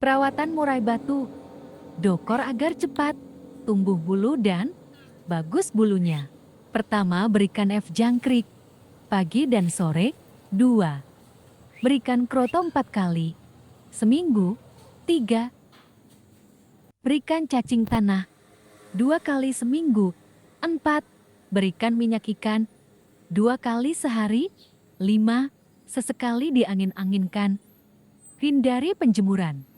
Perawatan murai batu. Dokor agar cepat, tumbuh bulu dan bagus bulunya. Pertama, berikan F jangkrik. Pagi dan sore. 2. Berikan kroto 4 kali. Seminggu. 3. Berikan cacing tanah. 2 kali seminggu. 4. Berikan minyak ikan. 2 kali sehari. 5. Sesekali diangin-anginkan. Hindari penjemuran.